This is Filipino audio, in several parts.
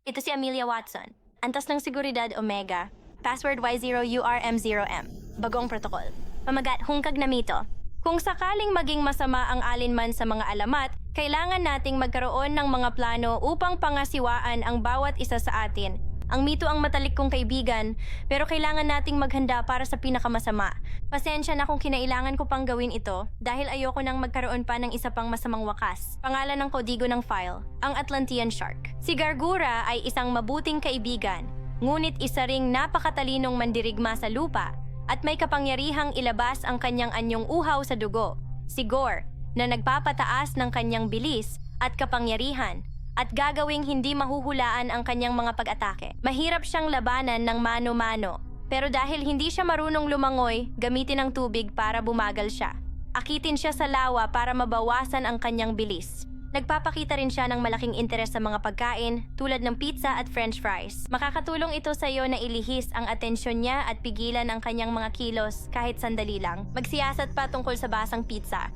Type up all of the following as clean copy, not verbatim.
Ito si Amelia Watson. Antas ng seguridad Omega. Password Y0URM0M. Bagong protocol. Pamagat hungkag na mito. Kung sakaling maging masama ang alinman sa mga alamat, kailangan nating magkaroon ng mga plano upang pangasiwaan ang bawat isa sa atin. Ang mito ang matalik kong kaibigan, pero kailangan nating maghanda para sa pinakamasama. Pasensya na kung kinailangan ko pang gawin ito dahil ayoko nang magkaroon pa ng isa pang masamang wakas. Pangalan ng kodigo ng file, ang Atlantean Shark. Si Gargura ay isang mabuting kaibigan, ngunit isa ring napakatalinong mandirigma sa lupa at may kapangyarihang ilabas ang kanyang anyong uhaw sa dugo. Si Gore, na nagpapataas ng kanyang bilis at kapangyarihan at gagawing hindi mahuhulaan ang kanyang mga pag-atake. Mahirap siyang labanan ng mano-mano, pero dahil hindi siya marunong lumangoy, gamitin ang tubig para bumagal siya. Akitin siya sa lawa para mabawasan ang kanyang bilis. Nagpapakita rin siya ng malaking interes sa mga pagkain tulad ng pizza at french fries. Makakatulong ito sa iyo na ilihis ang atensyon niya at pigilan ang kanyang mga kilos kahit sandali lang. Magsiyasat pa tungkol sa basang pizza.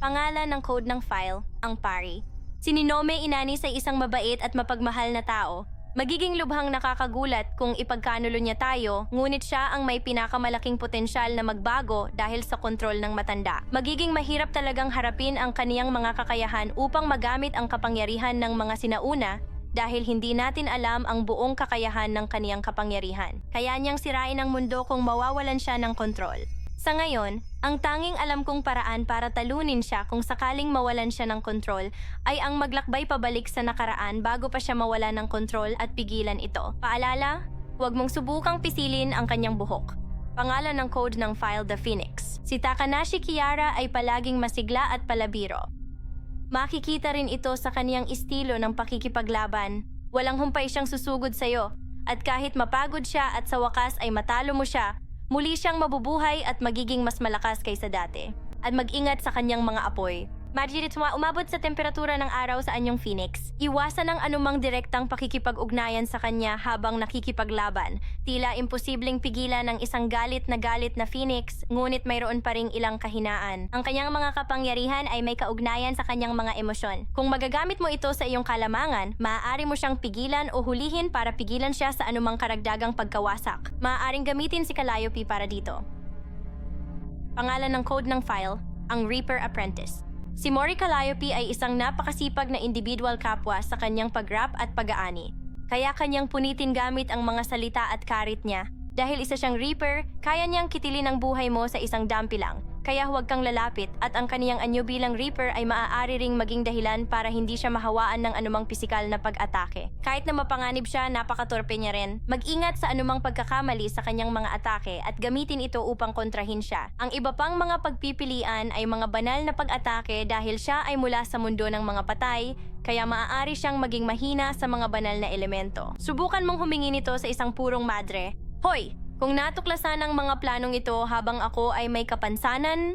Pangalan ng code ng file, ang Pari. Si Ninome Inanis ay isang mabait at mapagmahal na tao. Magiging lubhang nakakagulat kung ipagkanulo niya tayo, ngunit siya ang may pinakamalaking potensyal na magbago dahil sa kontrol ng matanda. Magiging mahirap talagang harapin ang kaniyang mga kakayahan upang magamit ang kapangyarihan ng mga sinauna dahil hindi natin alam ang buong kakayahan ng kaniyang kapangyarihan. Kaya niyang sirain ang mundo kung mawawalan siya ng kontrol. Sa ngayon, ang tanging alam kong paraan para talunin siya kung sakaling mawalan siya ng kontrol ay ang maglakbay pabalik sa nakaraan bago pa siya mawala ng kontrol at pigilan ito. Paalala, huwag mong subukang pisilin ang kanyang buhok. Pangalan ng code ng file The Phoenix. Si Takanashi Kiyara ay palaging masigla at palabiro. Makikita rin ito sa kaniyang estilo ng pakikipaglaban. Walang humpay siyang susugod sa'yo. At kahit mapagod siya at sa wakas ay matalo mo siya, muli siyang mabubuhay at magiging mas malakas kaysa dati. At mag-ingat sa kanyang mga apoy. Marjorie, umabot sa temperatura ng araw sa anyong Phoenix. Iwasan ang anumang direktang pakikipag-ugnayan sa kanya habang nakikipaglaban. Tila imposibleng pigilan ang isang galit na Phoenix, ngunit mayroon pa ring ilang kahinaan. Ang kanyang mga kapangyarihan ay may kaugnayan sa kanyang mga emosyon. Kung magagamit mo ito sa iyong kalamangan, maaari mo siyang pigilan o hulihin para pigilan siya sa anumang karagdagang pagkawasak. Maaaring gamitin si Calliope para dito. Pangalan ng code ng file, ang Reaper Apprentice. Si Mori Calliope ay isang napakasipag na individual kapwa sa kanyang pag-rap at pag-aani. Kaya kanyang punitin gamit ang mga salita at karit niya. Dahil isa siyang Reaper, kaya niyang kitilin ang buhay mo sa isang dampi lang. Kaya huwag kang lalapit at ang kaniyang anyo bilang Reaper ay maaari ring maging dahilan para hindi siya mahawaan ng anumang pisikal na pag-atake. Kahit na mapanganib siya, napakatorpe niya rin. Mag-ingat sa anumang pagkakamali sa kanyang mga atake at gamitin ito upang kontrahin siya. Ang iba pang mga pagpipilian ay mga banal na pag-atake dahil siya ay mula sa mundo ng mga patay, kaya maaari siyang maging mahina sa mga banal na elemento. Subukan mong humingi nito sa isang purong madre. Hoy! Kung natuklasan ang mga planong ito habang ako ay may kapansanan,